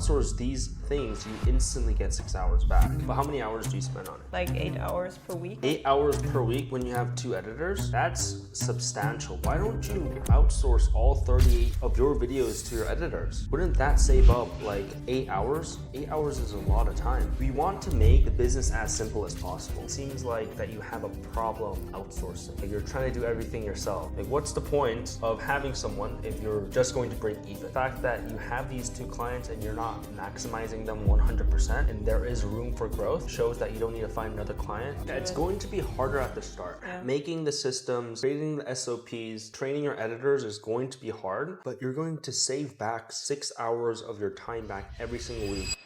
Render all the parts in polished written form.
outsource these things, you instantly get 6 hours back. But how many hours do you spend on it? Like 8 hours per week. 8 hours per week when you have 2 editors? That's substantial. Why don't you outsource all 38 of your videos to your editors? Wouldn't that save up like 8 hours? 8 hours is a lot of time. We want to make the business as simple as possible. It seems like that you have a problem outsourcing. Like you're trying to do everything yourself. Like what's the point of having someone if you're just going to break even? The fact that you have these 2 clients and you're not maximizing them 100% and there is room for growth shows that you don't need to find another client. It's going to be harder at the start. Yeah. Making the systems, creating the SOPs, training your editors is going to be hard, but you're going to save back 6 hours of your time back every single week.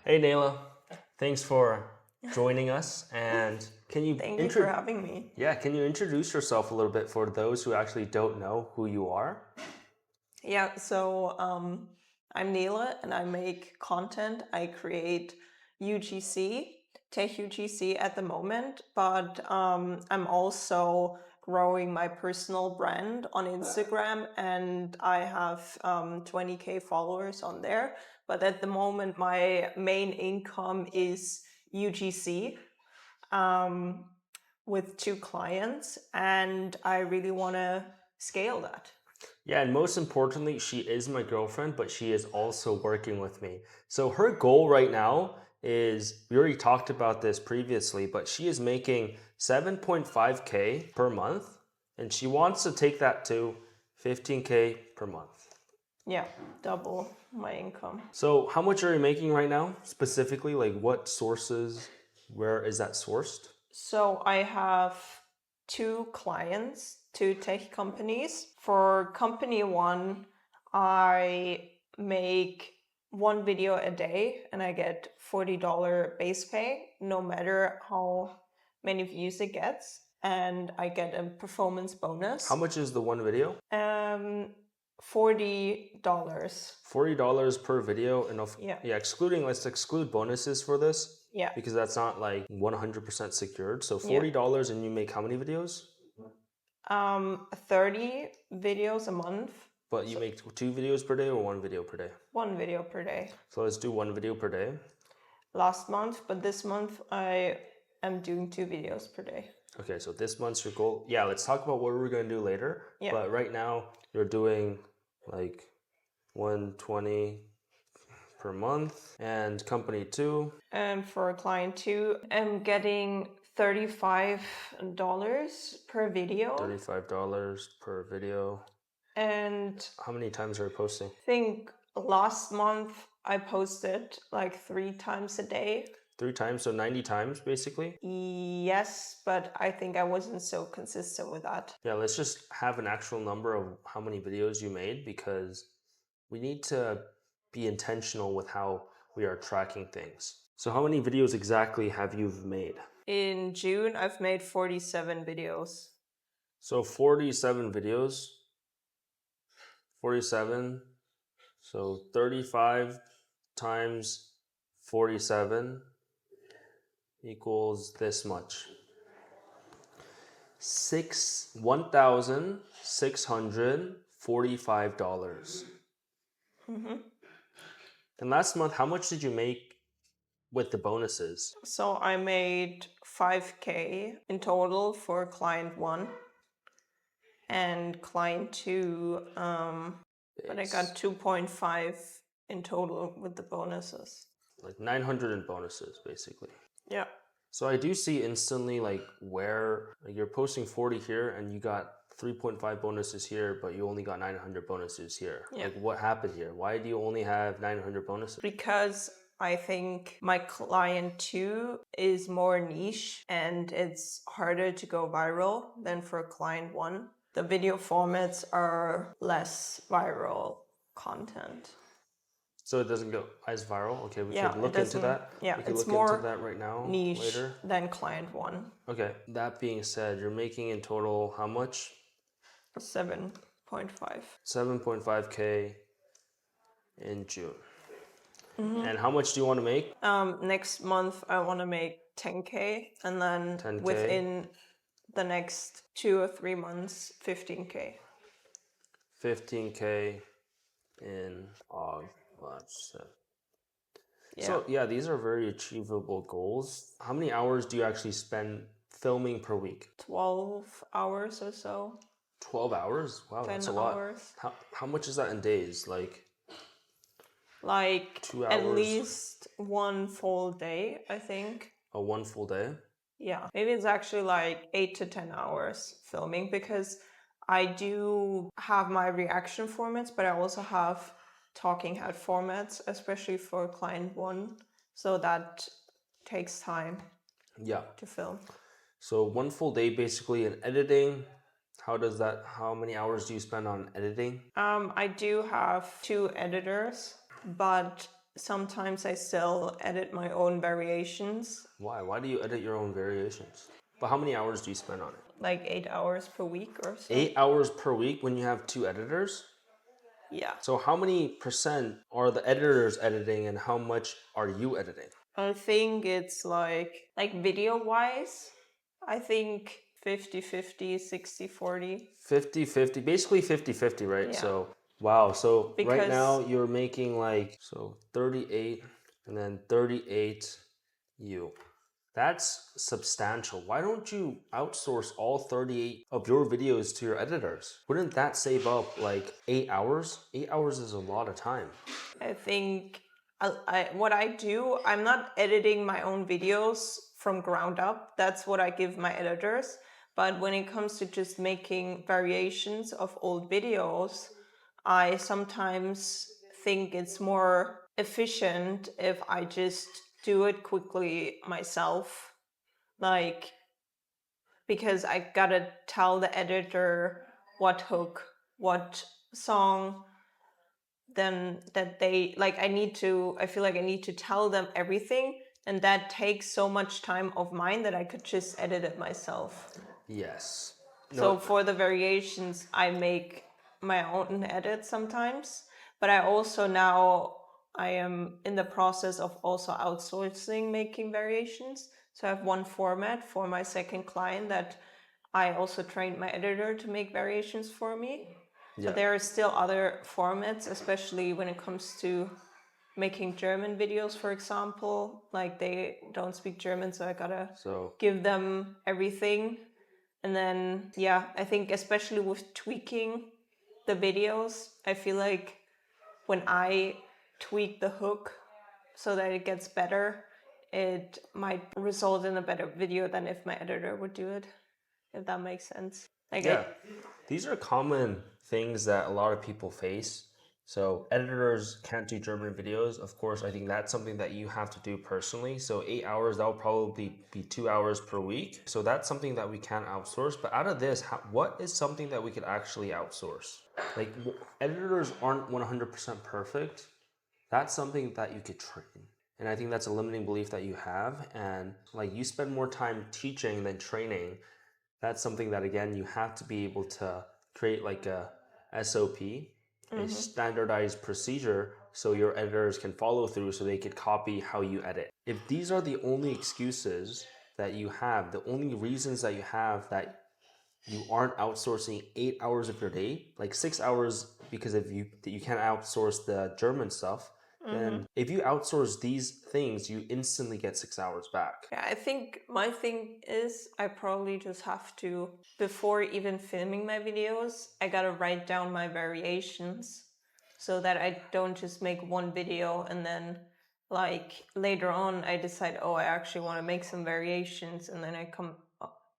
Hey Nayla, thanks for joining us, and can you Thank you for having me. Yeah, can you introduce yourself a little bit for those who actually don't know who you are? Yeah, so I'm Nele and I make content. I create UGC, Tech UGC at the moment, but I'm also growing my personal brand on Instagram and I have 20K followers on there. But at the moment, my main income is UGC with 2 clients, and I really want to scale that. Yeah, and most importantly, she is my girlfriend, but she is also working with me. So her goal right now is, we already talked about this previously, but she is making 7.5K per month, and she wants to take that to 15K per month. Yeah, double my income. So how much are you making right now? Specifically, like what sources, where is that sourced? So I have 2 clients, 2 tech companies. For company 1, I make 1 video a day and I get $40 base pay, no matter how many views it gets. And I get a performance bonus. How much is the 1 video? $40. $40 per video, and let's exclude bonuses for this. Yeah. Because that's not like 100% secured. So $40 and you make how many videos? 30 videos a month. But you make 2 videos per day or 1 video per day? 1 video per day. So let's do 1 video per day. Last month, but this month I am doing 2 videos per day. Okay, so this month's your goal. Yeah, let's talk about what we're going to do later. Yeah. But right now you're doing like 120 per month, and company 2. And for client 2, I'm getting $35 per video. $35 per video. And how many times are you posting? I think last month I posted like 3 times a day. 3 times, so 90 times basically? Yes, but I think I wasn't so consistent with that. Yeah, let's just have an actual number of how many videos you made, because we need to be intentional with how we are tracking things. So how many videos exactly have you made? In June, I've made 47 videos. So 47 videos, 47, so 35 times 47 equals this much. $1,645. And last month, how much did you make with the bonuses? So I made 5K in total for client 1 and client 2, but I got 2.5 in total with the bonuses. Like 900 in bonuses, basically. Yeah. So I do see instantly like where you're posting 40 here and you got 3.5 bonuses here, but you only got 900 bonuses here. Yeah. Like what happened here? Why do you only have 900 bonuses? Because I think my client 2 is more niche and it's harder to go viral than for client 1. The video formats are less viral content. So it doesn't go as viral? Okay, we could look into that. Yeah, we could it's look more into that right now, niche later. than client 1. Okay, that being said, you're making in total how much? 7.5. 7.5K in June. And how much do you want to make? Next month I want to make 10K, and then 10K. within the next 2 or 3 months, 15K. 15K in August. So yeah, these are very achievable goals. How many hours do you actually spend filming per week? 12 hours or so. 12 hours? Wow, 10 that's a lot. hours. How much is that in days? Like 2 hours? at least one full day, I think. A one full day? Yeah, maybe it's actually like 8 to 10 hours filming, because I do have my reaction formats, but I also have talking head formats, especially for client one. So that takes time Yeah. to film. So one full day basically in editing. How many hours do you spend on editing? I do have 2 editors, but sometimes I still edit my own variations, Why? Why do you edit your own variations? But how many hours do you spend on it? like 8 hours per week or so. 8 hours per week when you have 2 editors? Yeah. So how many percent are the editors editing and how much are you editing? I think it's like video wise, I think 50-50, 60-40. 50-50, basically 50-50, right? Yeah. So, wow. So right Because now you're making 38 and then 38 you. That's substantial. Why don't you outsource all 38 of your videos to your editors? Wouldn't that save up 8 hours? 8 hours is a lot of time. I think what I do, I'm not editing my own videos from ground up. That's what I give my editors. But when it comes to just making variations of old videos, I sometimes think it's more efficient if I just do it quickly myself. Like, because I gotta tell the editor what hook, what song, then that they like I feel like I need to tell them everything, and that takes so much time of mine that I could just edit it myself. Yes. So for the variations, I make my own edits sometimes, but I also now I am in the process of also outsourcing making variations. So I have one format for my second client that I also trained my editor to make variations for me. But there are still other formats, especially when it comes to making German videos, for example. Like they don't speak German, so I gotta give them everything. And then, yeah, I think especially with tweaking the videos, I feel like when I tweak the hook so that it gets better, it might result in a better video than if my editor would do it, if that makes sense. These are common things that a lot of people face. So editors can't do German videos. Of course, I think that's something that you have to do personally. So 8 hours, that'll probably be 2 hours per week. So that's something that we can outsource. But out of this, what is something that we could actually outsource? Editors aren't 100% perfect. That's something that you could train. And I think that's a limiting belief that you have. And you spend more time teaching than training. That's something that, again, you have to be able to create a SOP, a standardized procedure, so your editors can follow through so they could copy how you edit. If these are the only excuses that you have, the only reasons that you have that you aren't outsourcing 8 hours of your day, 6 hours because if you can't outsource the German stuff, then if you outsource these things, you instantly get 6 hours back. Yeah, I think my thing is I probably just have to, before even filming my videos, I gotta write down my variations so that I don't just make one video and then later on I decide, oh, I actually want to make some variations, and then I come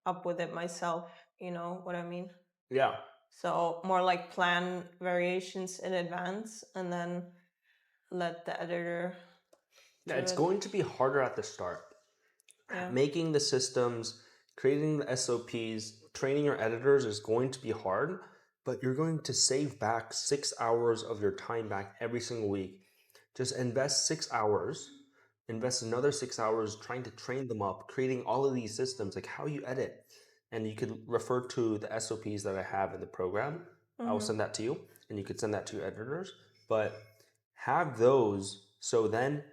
up with it myself. You know what I mean? Yeah. So more like plan variations in advance and then let the editor Yeah, it's going to be harder at the start. Yeah. Making the systems, creating the SOPs, training your editors is going to be hard, but you're going to save back 6 hours of your time back every single week. Just invest 6 hours, invest another 6 hours trying to train them up, creating all of these systems, like how you edit. And you could refer to the SOPs that I have in the program. I'll send that to you, and you could send that to your editors. But have those so then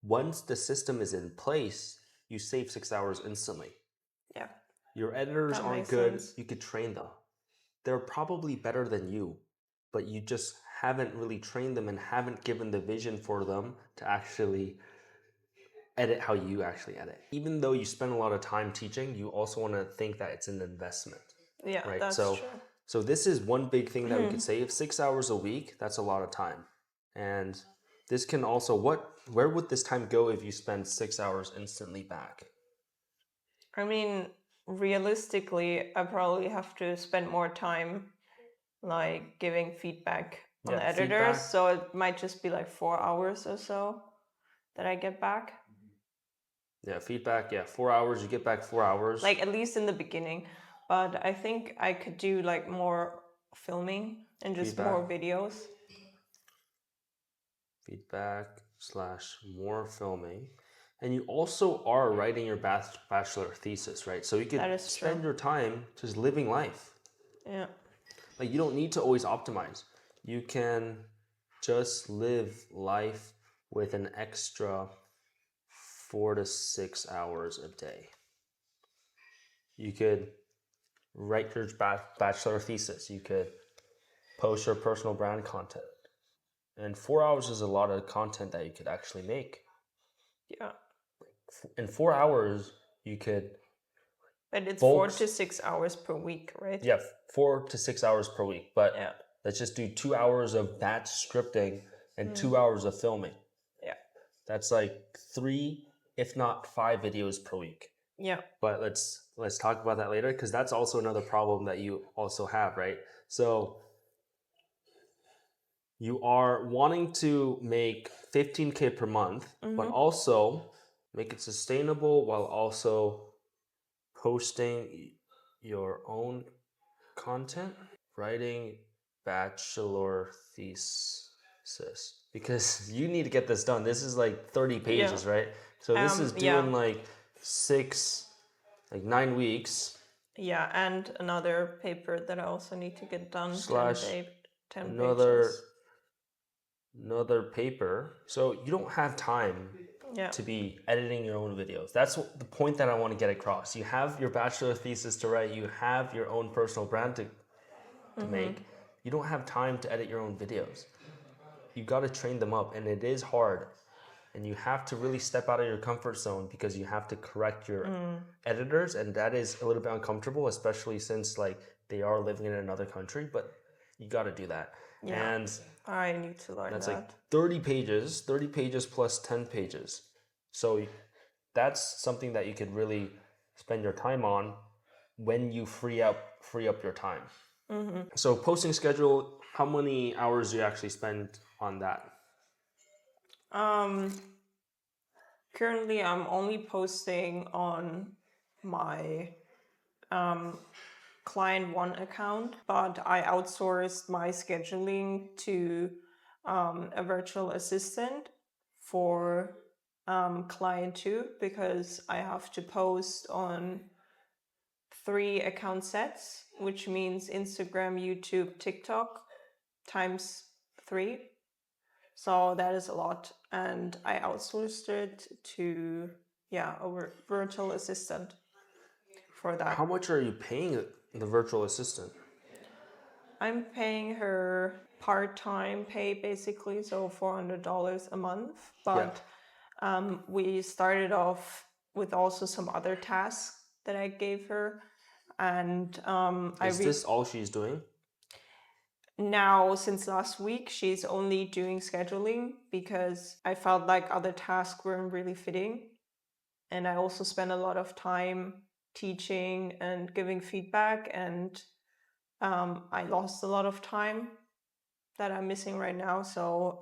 once the system is in place, you save 6 hours instantly. Yeah. Your editors That aren't makes good, sense. you could train them. They're probably better than you, but you just haven't really trained them and haven't given the vision for them to actually edit how you actually edit. Even though you spend a lot of time teaching, you also want to think that it's an investment. Yeah, right? that's So, true. so this is one big thing that we could save. 6 hours a week, that's a lot of time. And this can also, where would this time go if you spend 6 hours instantly back? I mean, realistically, I probably have to spend more time like giving feedback on the editors. Feedback. So it might just be like 4 hours or so that I get back. Yeah, feedback. Yeah, 4 hours. You get back 4 hours. Like at least in the beginning. But I think I could do like more filming and just more videos. Feedback / more filming. And you also are writing your bachelor thesis, right? So you could spend your time just living life. Yeah. Like you don't need to always optimize. You can just live life with an extra 4 to 6 hours a day. You could write your bachelor thesis. You could post your personal brand content. And 4 hours is a lot of content that you could actually make. Yeah. In 4 hours, you could. But it's 4 to 6 hours per week, right? Yeah, 4 to 6 hours per week. But let's just do 2 hours of batch scripting and 2 hours of filming. Yeah. That's like 3, if not 5 videos per week. Yeah. But let's talk about that later, because that's also another problem that you also have, right? So you are wanting to make 15K per month, but also make it sustainable while also posting your own content, writing bachelor thesis, because you need to get this done. This is like 30 pages, right? So this is doing like 9 weeks. Yeah, and another paper that I also need to get done. / 10 pages. Another paper. So you don't have time to be editing your own videos. That's the point that I want to get across. You have your bachelor thesis to write. You have your own personal brand to make. You don't have time to edit your own videos. You got to train them up, and it is hard. And you have to really step out of your comfort zone, because you have to correct your editors, and that is a little bit uncomfortable, especially since like they are living in another country. But you got to do that. Yeah. And I need to learn that's like 30 pages plus 10 pages. So that's something that you could really spend your time on when you free up your time. So posting schedule, how many hours do you actually spend on that? Currently I'm only posting on my client one account, but I outsourced my scheduling to a virtual assistant for client two, because I have to post on 3 account sets, which means Instagram, YouTube, TikTok times 3. So that is a lot, and I outsourced it to a virtual assistant for that. How much are you paying the virtual assistant? I'm paying her part-time pay, basically, so $400 a month. But we started off with also some other tasks that I gave her, and is this all she's doing? Now, since last week, she's only doing scheduling, because I felt like other tasks weren't really fitting. And I also spent a lot of time teaching and giving feedback, and I lost a lot of time that I'm missing right now. So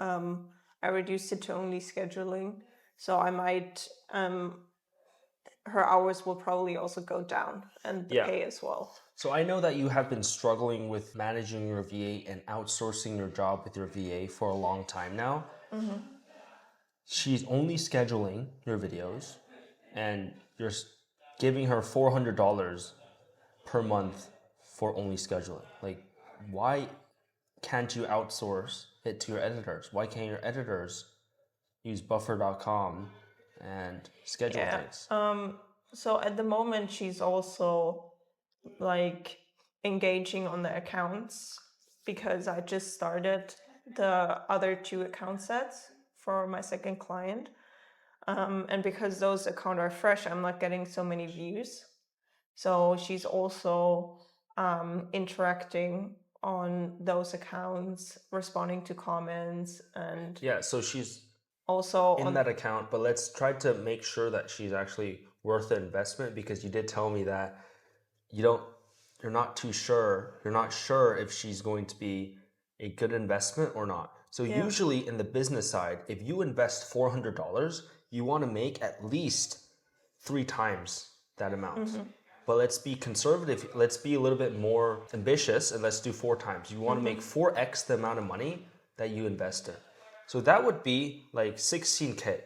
I reduced it to only scheduling. So I might, her hours will probably also go down, and the pay as well. So I know that you have been struggling with managing your VA and outsourcing your job with your VA for a long time now. She's only scheduling your videos, and you're giving her $400 per month for only scheduling. Like, why can't you outsource it to your editors? Why can't your editors use buffer.com and schedule things? So at the moment, she's also like engaging on the accounts, because I just started the other 2 account sets for my second client. And because those accounts are fresh, I'm not getting so many views. So she's also interacting on those accounts, responding to comments, and Yeah, so she's also in on that account, but let's try to make sure that she's actually worth the investment, because you did tell me that you don't you're not too sure. You're not sure if she's going to be a good investment or not. So Yeah. usually in the business side, if you invest $400, you want to make at least 3 times that amount. But let's be conservative. Let's be a little bit more ambitious, and let's do 4 times. You want to make 4x the amount of money that you invested. So that would be like 16K.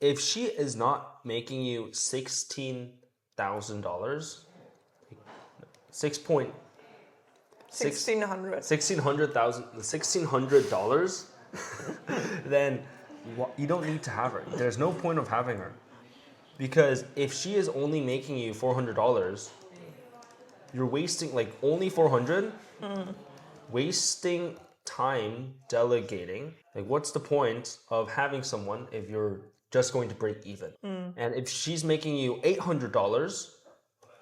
If she is not making you $16,000, 6.6 $1,600. $1,600, then you don't need to have her. There's no point of having her, because if she is only making you $400, you're wasting like only 400, wasting time delegating. Like, what's the point of having someone if you're just going to break even? And if she's making you $800,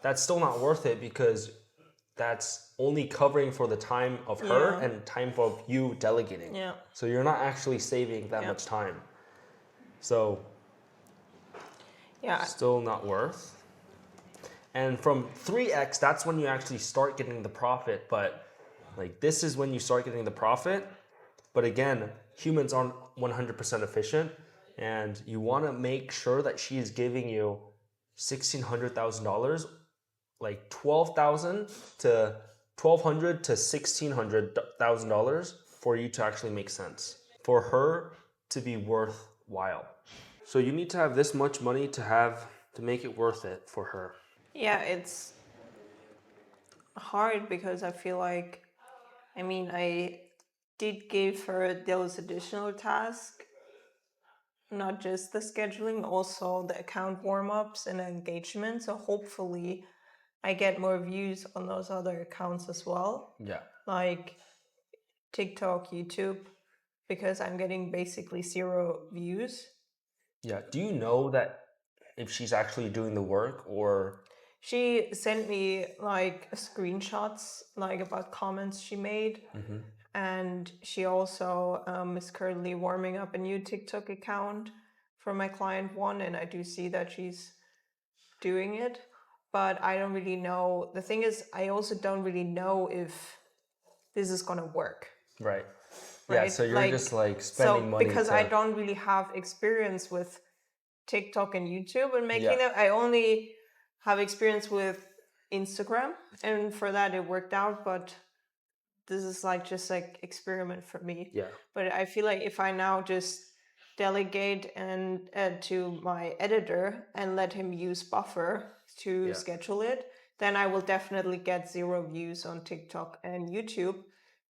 that's still not worth it, because that's only covering for the time of her Yeah. and time of you delegating. Yeah. So you're not actually saving that much time. So Yeah. still not worth. And from 3x, that's when you actually start getting the profit. But like, this is when you start getting the profit. But again, humans aren't 100% efficient, and you want to make sure that she is giving you $1,600,000, like $12,000 to $1,200 to $1,600,000 for you to actually make sense, for her to be worthwhile. So you need to have this much money to make it worth it for her. Yeah, it's hard because I feel like, I did give her those additional tasks, not just the scheduling, also the account warm-ups and engagement. So hopefully I get more views on those other accounts as well, Yeah. like TikTok, YouTube, because I'm getting basically 0 views. Yeah. Do you know that if she's actually doing the work, or? She sent me like screenshots like about comments she made. And she also is currently warming up a new TikTok account for my client one, and I do see that she's doing it, but I don't really know. The thing is, I also don't really know if this is gonna work. Right. Yeah, Right? so you're just like spending money because to... I don't really have experience with TikTok and YouTube and making Yeah. them. I only have experience with Instagram, and for that it worked out, but this is like just like experiment for me. Yeah. But I feel like if I now just delegate and add to my editor and let him use Buffer to Yeah. schedule it, then I will definitely get 0 views on TikTok and YouTube.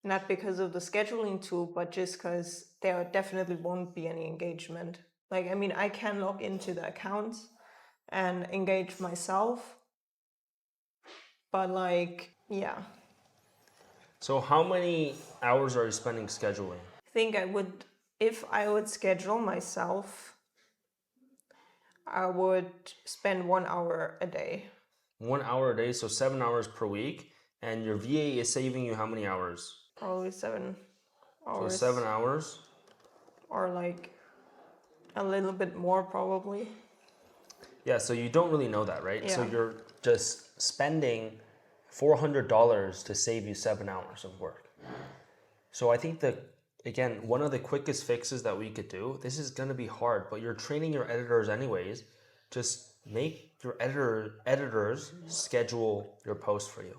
Not because of the scheduling tool, but just because there definitely won't be any engagement. Like, I can log into the accounts and engage myself, but like, yeah. So how many hours are you spending scheduling? I think if I would schedule myself, I would spend 1 hour a day. 1 hour a day, so 7 hours per week. And your VA is saving you how many hours? Probably 7 So hours. 7 hours. Or like a little bit more, probably. Yeah, so you don't really know that, right? So Yeah. you're just spending $400 to save you 7 hours of work. So I think that, again, one of the quickest fixes that we could do, this is going to be hard, but you're training your editors anyways. Just make your editors schedule your post for you.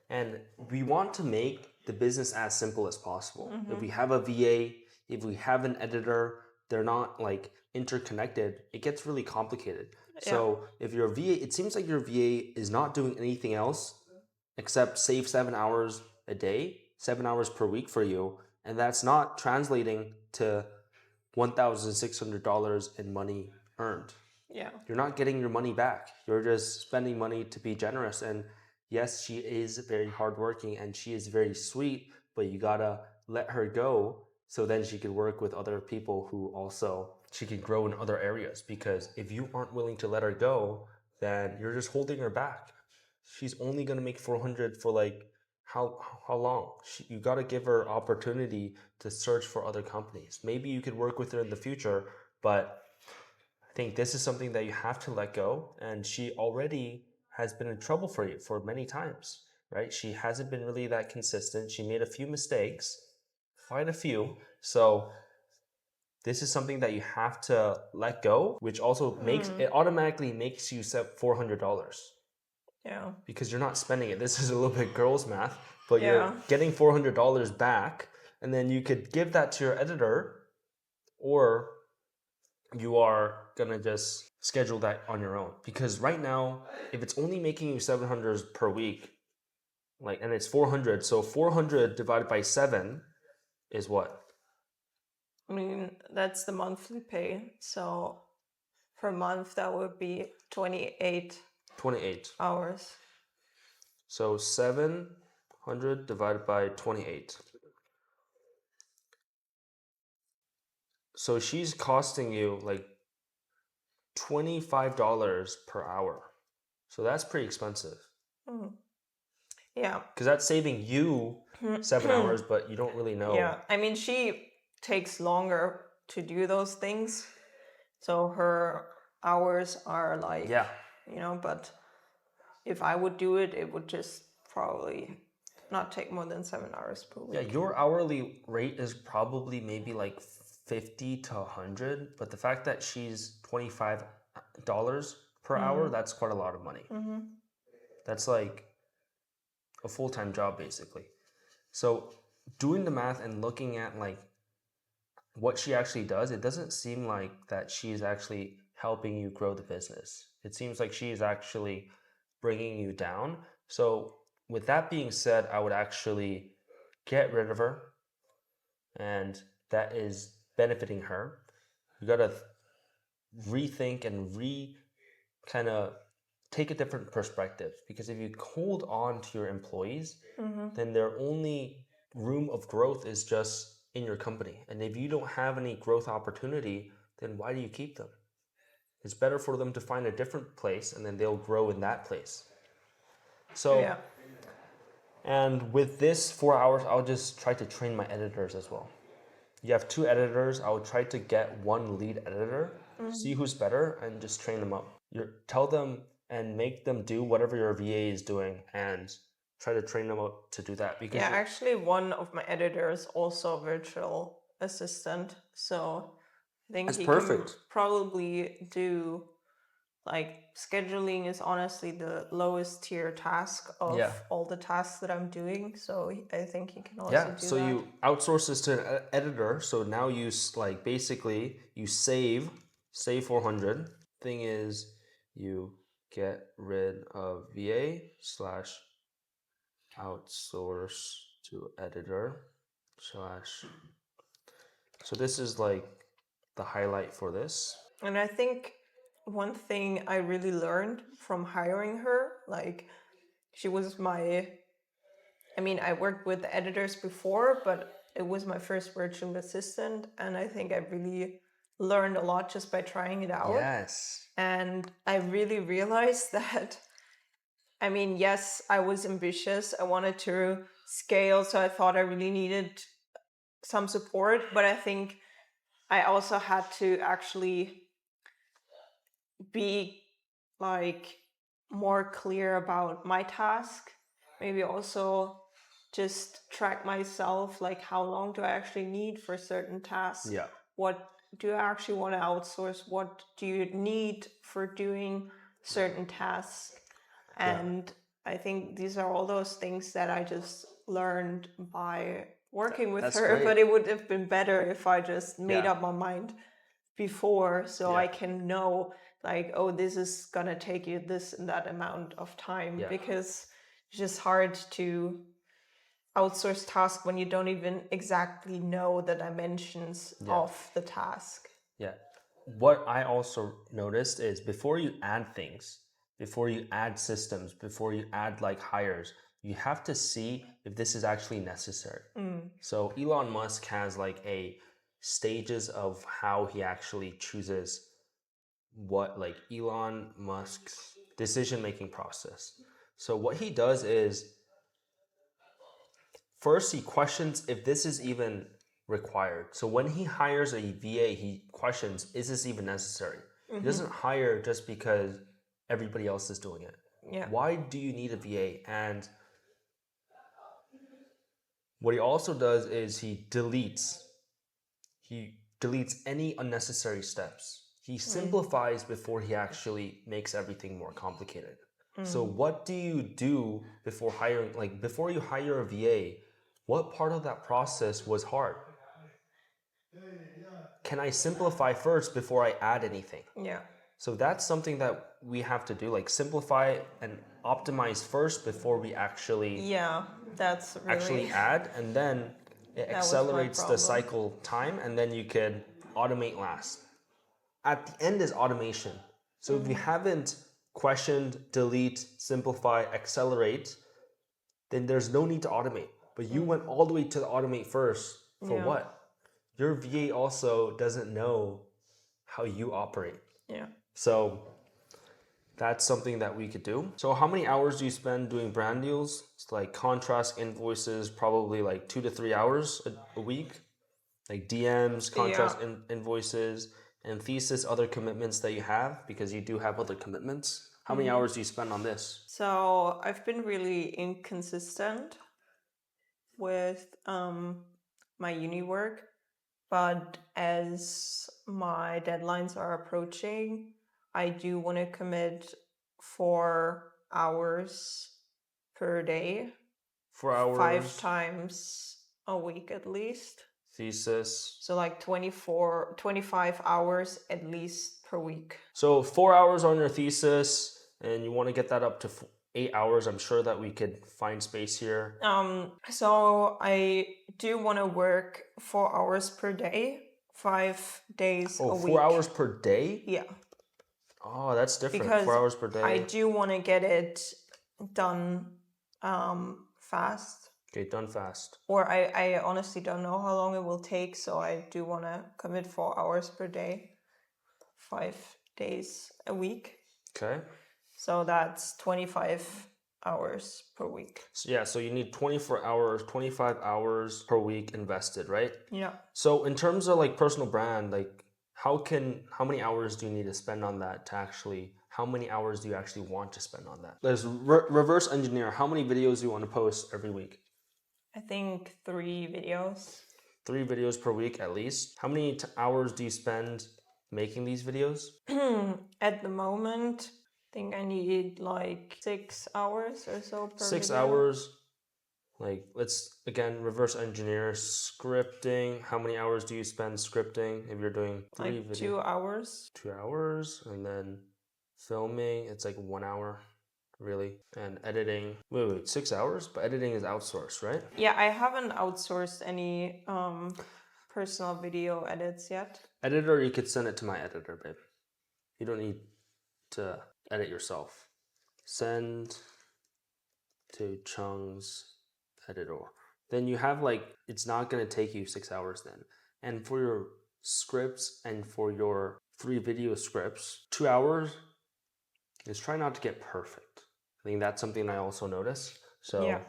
And we want to make the business as simple as possible. If we have a VA, if we have an editor, they're not like interconnected, it gets really complicated. So if your VA, it seems like your VA is not doing anything else except save 7 hours a day, 7 hours per week for you, and that's not translating to $1,600 in money earned. Yeah. You're not getting your money back. You're just spending money to be generous. And yes, she is very hardworking and she is very sweet, but you gotta let her go so then she could work with other people who also she can grow in other areas. Because if you aren't willing to let her go, then you're just holding her back. She's only gonna make 400 for like how long? You got to give her opportunity to search for other companies. Maybe you could work with her in the future, but I think this is something that you have to let go. And she already has been in trouble for you for many times, right? She hasn't been really that consistent. She made a few mistakes, quite a few. So this is something that you have to let go, which also makes it automatically makes you set $400. Yeah. Because you're not spending it. This is a little bit girls' math, but Yeah. you're getting $400 back, and then you could give that to your editor, or you are gonna just schedule that on your own. Because right now, if it's only making you 700 per week, like, and it's 400, so 400 divided by 7 is what? I mean, that's the monthly pay. So per month, that would be 28 28. hours. So 700 divided by 28. So she's costing you like $25 per hour. So that's pretty expensive. Yeah. Because that's saving you 7 hours, but you don't really know. Yeah. I mean, she takes longer to do those things. So her hours are like, Yeah. you know, but if I would do it, it would just probably not take more than 7 hours per week. Yeah, your hourly rate is probably maybe like 50 to 100, but the fact that she's $25 per hour, that's quite a lot of money. That's like a full-time job basically. So doing the math and looking at like what she actually does, it doesn't seem like that she's actually helping you grow the business. It seems like she's actually bringing you down. So with that being said, I would actually get rid of her, and that is benefiting her. You got to rethink and kind of take a different perspective, because if you hold on to your employees, then their only room of growth is just in your company. And if you don't have any growth opportunity, then why do you keep them? It's better for them to find a different place, and then they'll grow in that place. So, Yeah. and with this 4 hours, I'll just try to train my editors as well. You have 2 editors, I would try to get 1 lead editor, see who's better, and just train them up. Tell them and make them do whatever your VA is doing, and try to train them up to do that. Because Yeah, actually, one of my editors also a virtual assistant. So I think That's he perfect. can probably do, like, scheduling is honestly the lowest tier task of all the tasks that I'm doing. So I think he can also do so that. you outsource this to an editor. So now you like basically you save 400. Thing is, you get rid of VA slash outsource to editor slash. So this is like the highlight for this. And I think one thing I really learned from hiring her, like, she was I mean, I worked with the editors before, but it was my first virtual assistant. And I think I really learned a lot just by trying it out. Yes. And I really realized that, I mean, yes, I was ambitious. I wanted to scale. So I thought I really needed some support. But I think I also had to actually be like more clear about my task. Maybe also just track myself, like how long do I actually need for certain tasks? Yeah. What do I actually want to outsource? What do you need for doing certain tasks? And I think these are all those things that I just learned by working with That's her. great. But it would have been better if I just made up my mind before, so I can know, like, oh, this is gonna take you this and that amount of time, because it's just hard to outsource tasks when you don't even exactly know the dimensions of the task. Yeah. What I also noticed is before you add things, before you add systems, before you add like hires, you have to see if this is actually necessary. Mm. So Elon Musk has like a stages of how he actually chooses what, like Elon Musk's decision-making process. So what he does is first he questions if this is even required. So when he hires a VA, he questions, is this even necessary? He doesn't hire just because everybody else is doing it. Yeah. Why do you need a VA? And what he also does is he deletes any unnecessary steps. He simplifies before he actually makes everything more complicated. So what do you do before hiring, like before you hire a VA? What part of that process was hard? Can I simplify first before I add anything? Yeah. So that's something that we have to do, like simplify and optimize first before we actually Yeah, that's really add, and then it that was my accelerates the problem. cycle time, and then you can automate last. At the end is automation. So if you haven't questioned, delete, simplify, accelerate, then there's no need to automate. But you went all the way to the automate first for Yeah. what? Your VA also doesn't know how you operate. Yeah. So that's something that we could do. So how many hours do you spend doing brand deals? It's like contrast invoices, probably like 2 to 3 hours a week. Like DMs, contrast invoices, and thesis, other commitments that you have, because you do have other commitments. How many hours do you spend on this? So I've been really inconsistent with my uni work, but as my deadlines are approaching, I do want to commit 4 hours per day, 4 hours. 5 times a week at least. Thesis. So like 25 hours at least per week. So 4 hours on your thesis, and you want to get that up to 8 hours. I'm sure that we could find space here. So I do want to work 4 hours per day, 5 days a week. 4 hours per day? Yeah. Oh, that's different. Because 4 hours per day. I do want to get it done fast. Okay, done fast. Or I honestly don't know how long it will take, so I do want to commit 4 hours per day, 5 days a week. Okay. So that's 25 hours per week. So yeah, so you need 24 hours, 25 hours per week invested, right? Yeah. So in terms of like personal brand, like how many hours do you need to spend on that to actually, how many hours do you actually want to spend on that? Let's reverse engineer. How many videos do you want to post every week? I think 3 videos. 3 videos per week at least. How many hours do you spend making these videos? At the moment, I think I need like 6 hours or so per 6 video. hours. Like, let's again reverse engineer scripting. How many hours do you spend scripting if you're doing 3 Like videos? 2 hours. 2 hours, and then filming, it's like 1 hour. Really? And editing, wait, 6 hours? But editing is outsourced, right? Yeah, I haven't outsourced any personal video edits yet. Editor, you could send it to my editor, babe. You don't need to edit yourself. Send to Chung's editor. Then you have like, it's not gonna take you 6 hours then. And for your scripts and for your 3 video scripts, 2 hours, just try not to get perfect. I think that's something I also notice. So yeah,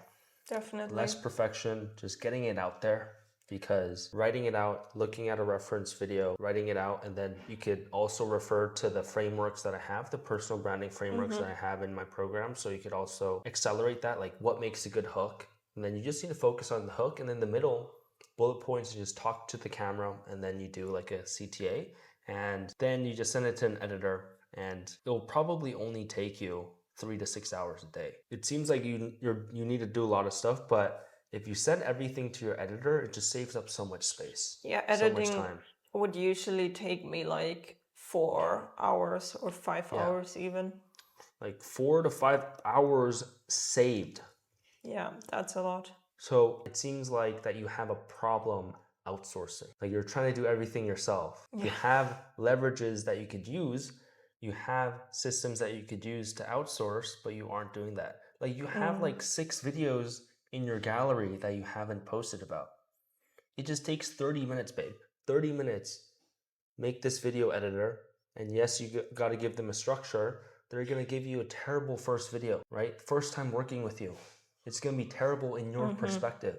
definitely. less perfection, just getting it out there, because writing it out, looking at a reference video, writing it out, and then you could also refer to the frameworks that I have, the personal branding frameworks that I have in my program. So you could also accelerate that, like what makes a good hook. And then you just need to focus on the hook, and then the middle bullet points, you just talk to the camera, and then you do like a CTA, and then you just send it to an editor, and it'll probably only take you 3 to 6 hours a day. It seems like you need to do a lot of stuff, but if you send everything to your editor, it just saves up so much space. Yeah, editing so much time. would usually take me like 4 hours or 5 hours even. Like 4 to 5 hours saved. Yeah, that's a lot. So it seems like that you have a problem outsourcing. Like you're trying to do everything yourself. You have leverages that you could use. You have systems that you could use to outsource, but you aren't doing that. Like you have like 6 videos in your gallery that you haven't posted about. It just takes 30 minutes, babe. 30 minutes. Make this video editor. And yes, you got to give them a structure. They're going to give you a terrible first video, right? First time working with you. It's going to be terrible in your perspective.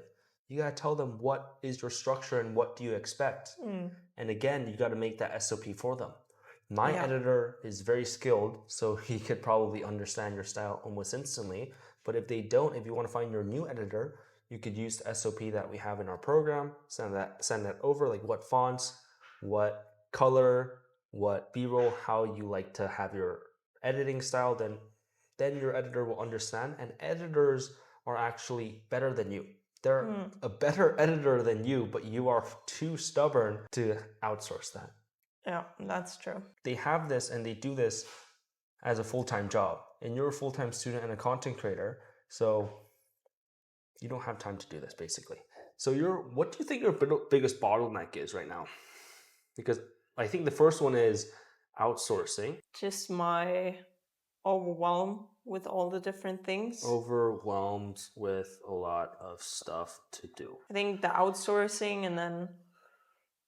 You got to tell them what is your structure and what do you expect. And again, you got to make that SOP for them. My editor is very skilled, so he could probably understand your style almost instantly. But if they don't, if you want to find your new editor, you could use the SOP that we have in our program, send that over, like what fonts, what color, what B-roll, how you like to have your editing style, then your editor will understand. And editors are actually better than you. They're a better editor than you, but you are too stubborn to outsource that. Yeah, that's true. They have this and they do this as a full-time job. And you're a full-time student and a content creator, so you don't have time to do this basically. So what do you think your biggest bottleneck is right now? Because I think the first one is outsourcing. Just my overwhelm with all the different things. Overwhelmed with a lot of stuff to do. I think the outsourcing and then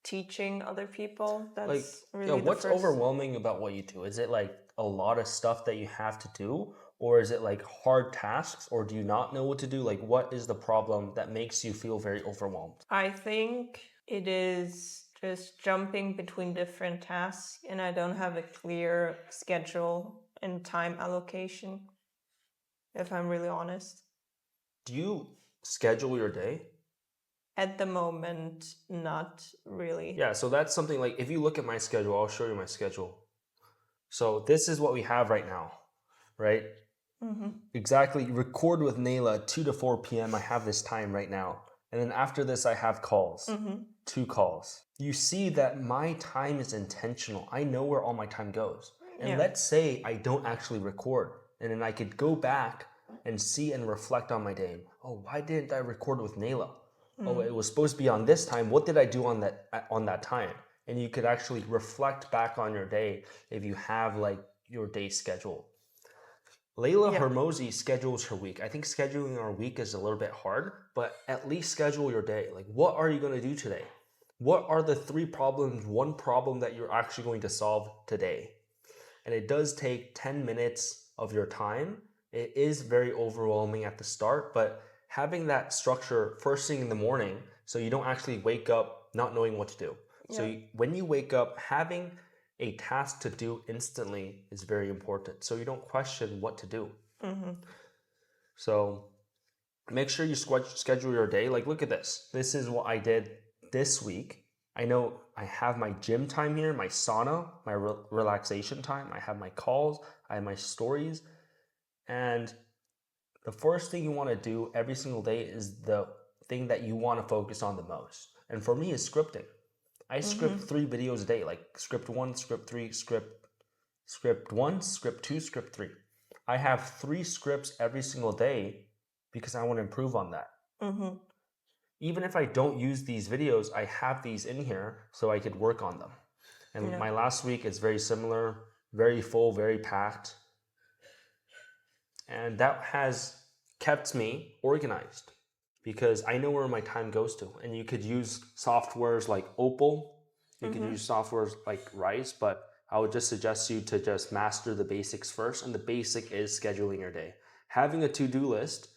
teaching other people, that's like, really what's overwhelming about what you do? Is it like a lot of stuff that you have to do? Or is it like hard tasks? Or do you not know what to do? Like, what is the problem that makes you feel very overwhelmed? I think it is just jumping between different tasks, and I don't have a clear schedule and time allocation, if I'm really honest. Do you schedule your day? At the moment, not really. Yeah, so that's something like, if you look at my schedule, I'll show you my schedule. So this is what we have right now, right? Exactly, record with Nayla 2 to 4 p.m. I have this time right now. And then after this, I have calls, 2 calls. You see that my time is intentional. I know where all my time goes. And let's say I don't actually record. And then I could go back and see and reflect on my day. Oh, why didn't I record with Nayla? Oh, it was supposed to be on this time. What did I do on that time? And you could actually reflect back on your day if you have like your day scheduled. Layla Hermosi schedules her week. I think scheduling our week is a little bit hard, but at least schedule your day. Like, what are you going to do today? What are the 3 problems, 1 problem that you're actually going to solve today? And it does take 10 minutes of your time. It is very overwhelming at the start, but having that structure first thing in the morning, so you don't actually wake up not knowing what to do. So when you wake up, having a task to do instantly is very important. So you don't question what to do. So make sure you schedule your day. Like, look at this. This is what I did this week. I know I have my gym time here, my sauna, my relaxation time. I have my calls, I have my stories. And the first thing you want to do every single day is the thing that you want to focus on the most. And for me, is scripting. I script 3 videos a day, like script 1, script 3, script 1, script 2, script 3. I have 3 scripts every single day because I want to improve on that. Even if I don't use these videos, I have these in here so I could work on them. And my last week is very similar, very full, very packed. And that has kept me organized, because I know where my time goes to. And you could use softwares like Opal, you could use softwares like Rice, but I would just suggest you to just master the basics first. And the basic is scheduling your day. Having a to-do list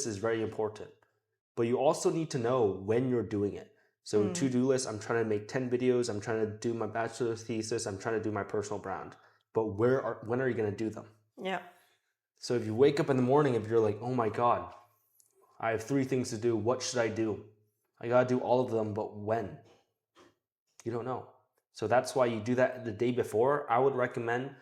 is very important, but you also need to know when you're doing it. So to-do list, I'm trying to make 10 videos, I'm trying to do my bachelor's thesis, I'm trying to do my personal brand, but when are you going to do them? So if you wake up in the morning, if you're like, oh my God, I have 3 things to do, what should I do? I gotta do all of them, but when? You don't know. So that's why you do that the day before. I would recommend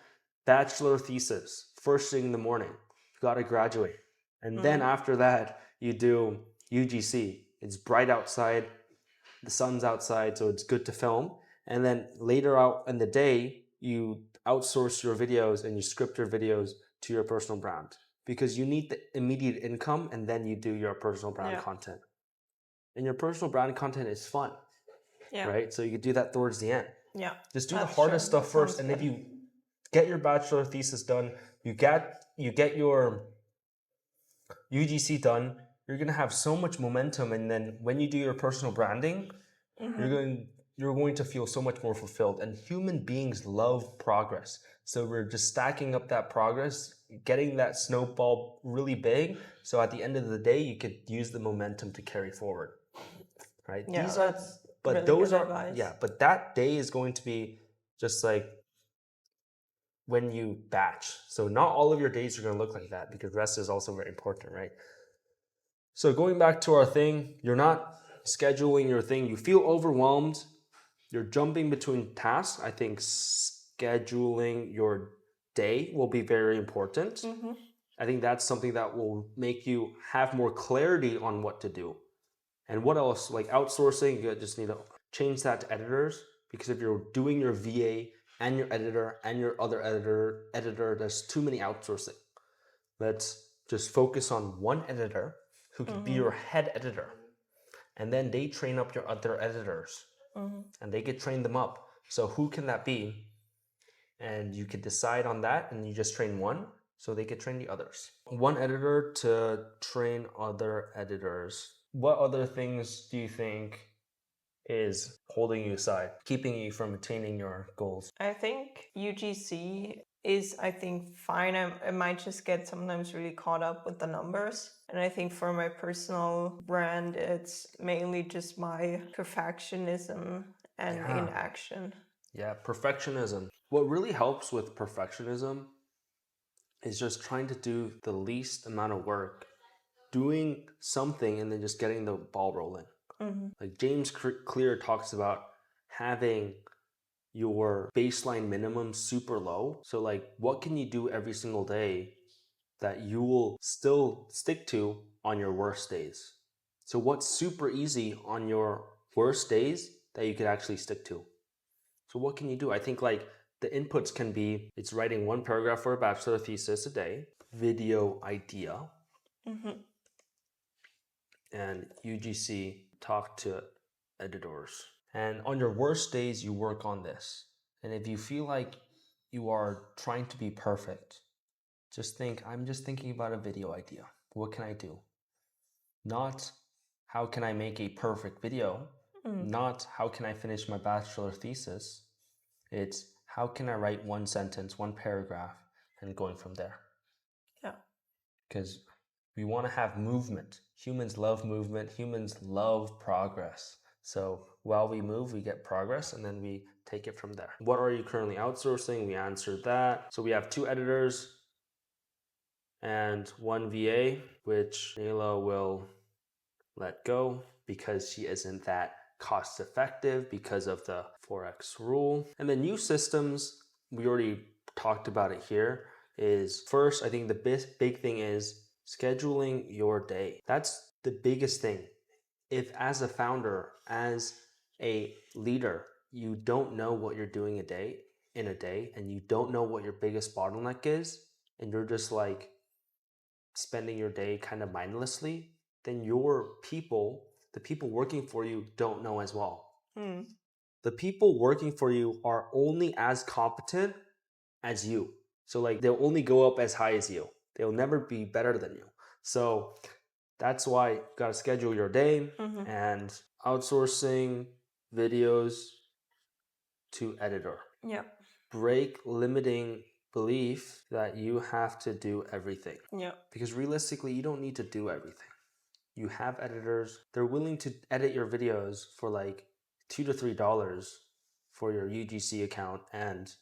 bachelor thesis, first thing in the morning. You gotta graduate. And then after that, you do UGC. It's bright outside, the sun's outside, so it's good to film. And then later out in the day, you outsource your videos and you script your videos to your personal brand, because you need the immediate income, and then you do your personal brand content. And your personal brand content is fun, right? So you could do that towards the end. Just do the hardest stuff first, and if you get your bachelor thesis done, you get your UGC done, you're gonna have so much momentum, and then when you do your personal branding, you're going to feel so much more fulfilled. And human beings love progress. So we're just stacking up that progress, getting that snowball really big. So at the end of the day, you could use the momentum to carry forward. Right? Yeah, These are, that's but really those good are, advice. yeah, but that day is going to be just like when you batch. So not all of your days are going to look like that, because rest is also very important, right? So going back to our thing, you're not scheduling your thing. You feel overwhelmed. You're jumping between tasks. I think scheduling your day will be very important. I think that's something that will make you have more clarity on what to do. And what else? Like outsourcing, you just need to change that to editors, because if you're doing your VA and your editor and your other editor, there's too many outsourcing. Let's just focus on one editor who could be your head editor. And then they train up your other editors and they could train them up. So who can that be? And you could decide on that, and you just train one so they could train the others. One editor to train other editors. What other things do you think is holding you aside, keeping you from attaining your goals? I think UGC is, I think, fine. I might just get sometimes really caught up with the numbers. And I think for my personal brand, it's mainly just my perfectionism and inaction. Yeah, perfectionism. What really helps with perfectionism is just trying to do the least amount of work, doing something and then just getting the ball rolling. Like James Clear talks about having your baseline minimum super low. So like, what can you do every single day that you will still stick to on your worst days? So what's super easy on your worst days that you could actually stick to? So what can you do? I think like the inputs can be, it's writing one paragraph for a bachelor thesis a day, video idea, and UGC talk to editors. And on your worst days, you work on this. And if you feel like you are trying to be perfect, just think, I'm just thinking about a video idea. What can I do? Not how can I make a perfect video? Not how can I finish my bachelor thesis? It's how can I write one sentence, one paragraph, and going from there. Yeah. Because we want to have movement. Humans love movement. Humans love progress. So while we move, we get progress, and then we take it from there. What are you currently outsourcing? We answered that. So we have 2 editors and 1 VA, which Nayla will let go because she isn't that cost effective because of the 4x rule. And the new systems, we already talked about it here, is first, I think the big thing is scheduling your day. That's the biggest thing. If as a founder, as a leader, you don't know what you're doing in a day, and you don't know what your biggest bottleneck is, and you're just like spending your day kind of mindlessly, then your people, the people working for you, don't know as well. The people working for you are only as competent as you. So like they'll only go up as high as you. They'll never be better than you. So that's why you gotta schedule your day, and outsourcing videos to editor. Yeah. Break limiting belief that you have to do everything. Yeah. Because realistically, you don't need to do everything. You have editors, they're willing to edit your videos for like $2 to $3 for your UGC account, and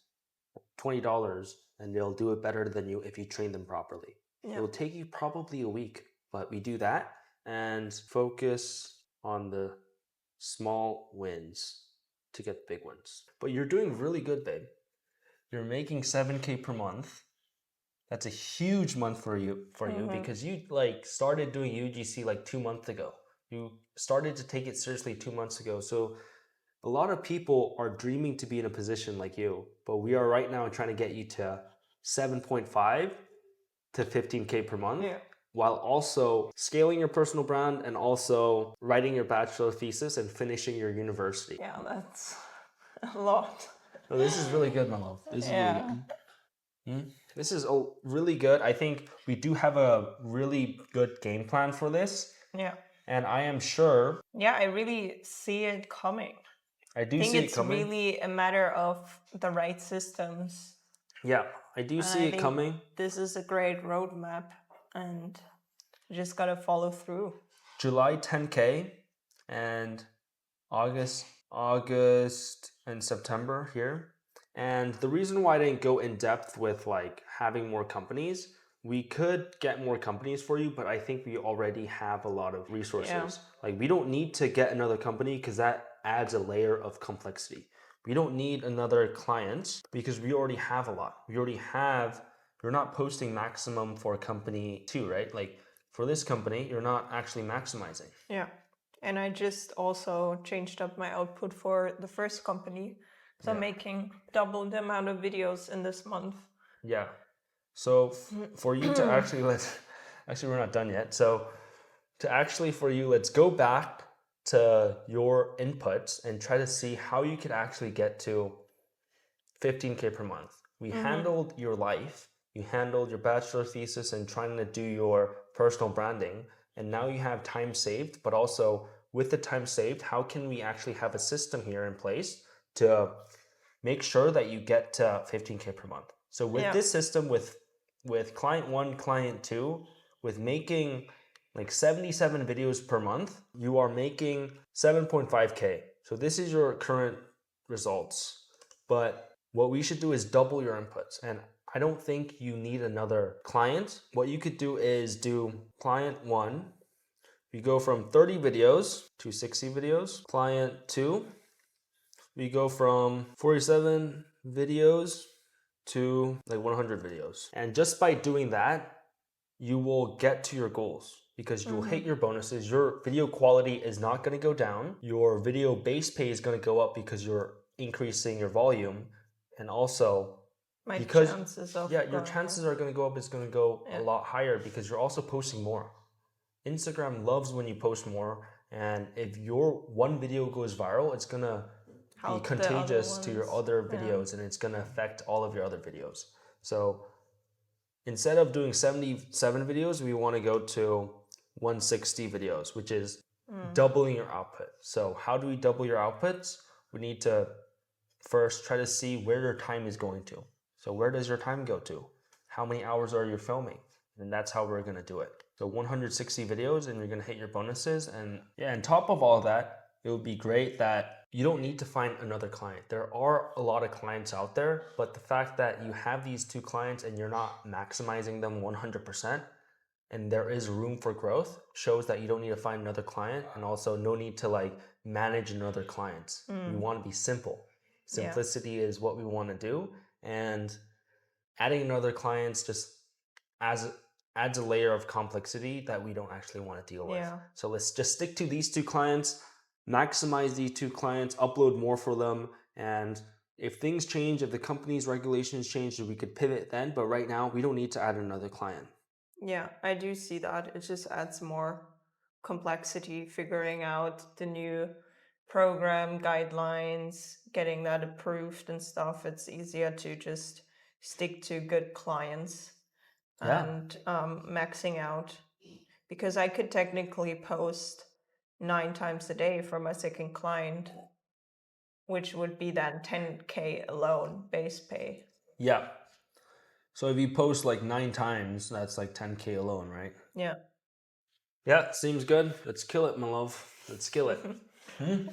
$20, and they'll do it better than you if you train them properly. Yeah. It will take you probably a week, but we do that and focus on the small wins to get big ones. But you're doing really good, babe. You're making 7K per month. That's a huge month for you because you like started doing UGC like 2 months ago. You started to take it seriously 2 months ago. So a lot of people are dreaming to be in a position like you, but we are right now trying to get you to 7.5 to 15K per month, while also scaling your personal brand and also writing your bachelor thesis and finishing your university. Yeah, that's a lot. Oh, this is really good, my love. This is really good. This is really good. I think we do have a really good game plan for this. Yeah. And I am sure. Yeah, I really see it coming. I do I think see it it's coming. really a matter of the right systems. Yeah, I do see it coming. This is a great roadmap, and you just gotta follow through. July 10K and August and September here. And the reason why I didn't go in depth with like having more companies, we could get more companies for you, but I think we already have a lot of resources. Yeah. Like we don't need to get another company because that adds a layer of complexity. We don't need another client because we already have a lot. You're not posting maximum for a company too, right? Like for this company, you're not actually maximizing. Yeah. And I just also changed up my output for the first company. So I'm making double the amount of videos in this month. Yeah. So for you to actually actually we're not done yet. So let's go back to your inputs and try to see how you could actually get to 15K per month. We handled your life, you handled your bachelor thesis and trying to do your personal branding, and now you have time saved, but also with the time saved, how can we actually have a system here in place to make sure that you get to 15K per month? So with this system, with client 1, client 2, with making like 77 videos per month, you are making 7.5K. So this is your current results. But what we should do is double your inputs. And I don't think you need another client. What you could do is do client 1. We go from 30 videos to 60 videos. Client 2, we go from 47 videos to like 100 videos. And just by doing that, you will get to your goals because you'll hit your bonuses. Your video quality is not going to go down. Your video base pay is going to go up because you're increasing your volume. And also, your chances are going to go up. It's going to go a lot higher because you're also posting more. Instagram loves when you post more. And if your one video goes viral, it's going to be contagious to your other videos and it's going to affect all of your other videos. So instead of doing 77 videos, we want to go to 160 videos, which is doubling your output. So how do we double your outputs? We need to first try to see where your time is going to. So where does your time go to? How many hours are you filming? And that's how we're going to do it. So 160 videos and you're going to hit your bonuses. And yeah, on top of all that, it would be great that you don't need to find another client. There are a lot of clients out there, but the fact that you have these 2 clients and you're not maximizing them 100% and there is room for growth shows that you don't need to find another client and also no need to like manage another client. We want to be simple. Simplicity is what we want to do, and adding another clients just adds a layer of complexity that we don't actually want to deal with. So let's just stick to these 2 clients, maximize these 2 clients, upload more for them, and if things change, if the company's regulations change, we could pivot then, but right now we don't need to add another client. Yeah, I do see that. It just adds more complexity, figuring out the new program guidelines, getting that approved and stuff. It's easier to just stick to good clients and maxing out, because I could technically post 9 times a day for my second client, which would be then 10K alone base pay. Yeah. So if you post like 9 times, that's like 10K alone, right? Yeah. Yeah, seems good. Let's kill it, my love. Let's kill it. Come here.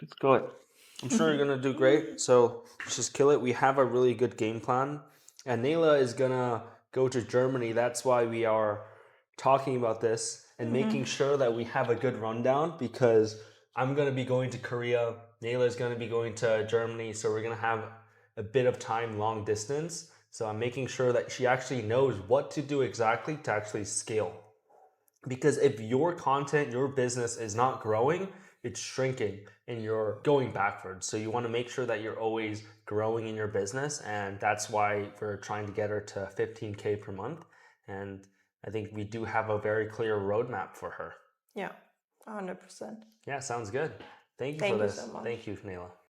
Let's kill it. I'm sure you're gonna do great. So let's just kill it. We have a really good game plan. And Nayla is gonna go to Germany. That's why we are talking about this and making sure that we have a good rundown, because I'm gonna be going to Korea. Nayla is gonna be going to Germany. So we're gonna have a bit of time long distance. So I'm making sure that she actually knows what to do exactly to actually scale. Because if your content, your business is not growing, it's shrinking and you're going backwards. So you want to make sure that you're always growing in your business. And that's why we're trying to get her to 15K per month. And I think we do have a very clear roadmap for her. Yeah, 100%. Yeah, sounds good. Thank you Thank for you this. so much. Thank you, Naila.